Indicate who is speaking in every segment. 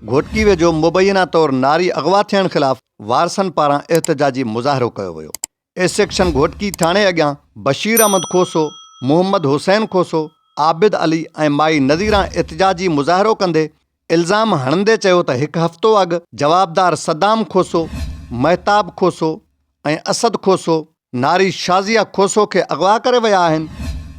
Speaker 1: घोटकी वेझो मुबैना तौर नारी अगवा थियण ख़िलाफ़ वारसनि पारां एहतजाजी मुज़ाहिरो कयो वियो। ए सेक्शन घोटकी थाणे अॻियां बशीर अहमद खोसो, मोहम्मद हुसैन खोसो, आबिद अली ऐं माई नज़ीरा एहतजाजी मुज़ाहिरो कंदे इल्ज़ाम हणंदे चयो त हिकु हफ़्तो अॻु जवाबदार सद्दाम खोसो, महताब खोसो ऐं असद खोसो नारी शाज़िया खोसो खे अगवा करे विया आहिनि।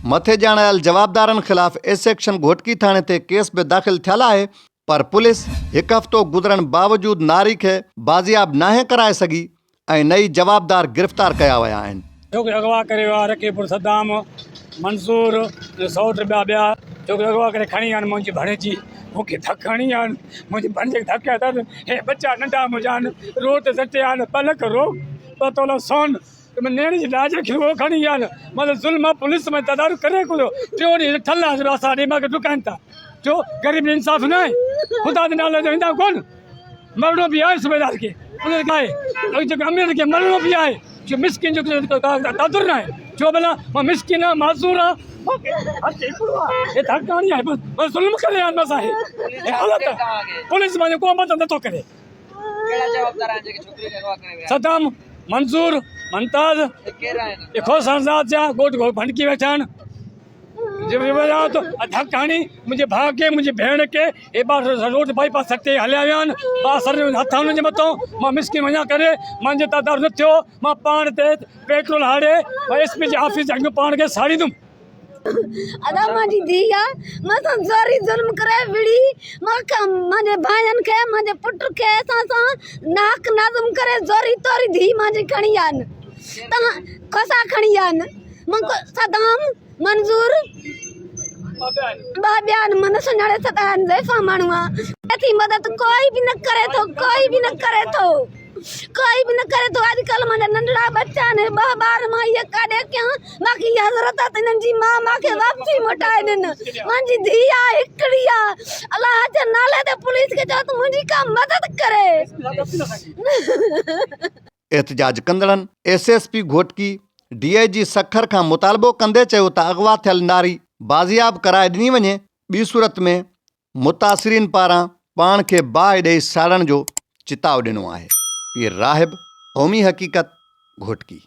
Speaker 1: मथे ॼाणायल जवाबदारनि ख़िलाफ़ ए सेक्शन घोटकी थाणे ते केस बि दाख़िल थियल आहे, पर पुलिस हिकु हफ़्तो गुज़रण बावजूदि नारी खे बाज़ियाब नाहे कराए सघी ऐं नई जवाबदार गिरफ़्तार कया विया आहिनि।
Speaker 2: छोकिरी अगवा करे वियो आहे रकीपुर सद्दाम, मंसूर, सौट ॿिया छोकिरी अगवा करे खणी आहिनि मुंहिंजी भणेजी, मूंखे धक हणी आहिनि, मुंहिंजी भणेजी धक अथनि। हे बच्चा नंढा मुंहिंजा आहिनि, रोट सटे आहिनि, 2 लख रोक 2 तोला सोन नेणी जी लाज खे उहो खणी आहिनि। मतिलबु ज़ुल्म पुलिस में तदारु करे कोन, टियों ॾींहुं ठल आहे असां ॾे मां डुकाइनि था। छो ग़रीब इंसाफ़ न आहे? ख़ुदा जे नाले ते ईंदा कोन, मरणो बि आहे सूबेदार खे, पुलिस खे आहे, जेको अमीर खे मरणो बि आहे। जो मिसकिन जो तादुर न आहे, छो भला मां मिसकिन आहियां, माज़ूर आहे, हे धकाणी आहे, बसि ज़ुल्म करे आहिनि बसि आहे। हे हालत पुलिस मां को मदद नथो करे। सद्दाम, मंसूर, मुमताज़, खोसनज़ाद जा गोट भंडकी वेठा आहिनि। धक हणी मुंहिंजे भाउ खे, मुंहिंजी भेण खे हे रोड बाईपास ते हलिया विया आहिनि, हथ हुननि जे मथां। मां मिसकिन वञा करे मुंहिंजे तदारु न थियो, मां पाण ते पेट्रोल हारे SP जे ऑफिस अॻु पाण खे साड़ींदुमि।
Speaker 3: अदा मुंहिंजी धीउ आहे, मां सां ज़ोरी ज़ुल्म करे विड़ी, मुंहिंजे भाइनि खे, मुंहिंजे पुट खे सां नाक नाज़ुम करे ज़ोरी तोरी धीउ मुंहिंजी खणी आहिनि। तव्हां खोसा खणी आहिनि, सद्दाम, मंसूर ॿिया आहिनि, मन सुञाणे सदा आहिनि, ज़ैफ़ा माण्हू आहे। एतिरी मदद कोई बि न करे थो, कोई बि न करे थो, कोई बि न करे थो। अॼुकल्ह मुंहिंजा नंढड़ा बच्चा आहिनि, 2 ॿार, मां इहे काॾे कयां? मूंखे इहा ज़रूरत आहे त हिननि जी माउ मूंखे वापसी मोटाए ॾिन। मुंहिंजी धीउ आहे, हिकिड़ी आहे, अलाह जे नाले ते पुलिस खे चओ त मुंहिंजी का मदद करे।
Speaker 1: एहतजाज कंदड़नि SSP घोटकी DIG सखर खां मुतालबो कंदे चयो त अगवा थियल नारी बाज़ियाब कराए ॾिनी वञे, ॿी सूरत में मुतासिरीन पारां पाण खे बाहि ॾेई साड़ण जो चिताव ॾिनो आहे। पीर राहिब, क़ौमी हक़ीक़त, घोटकी।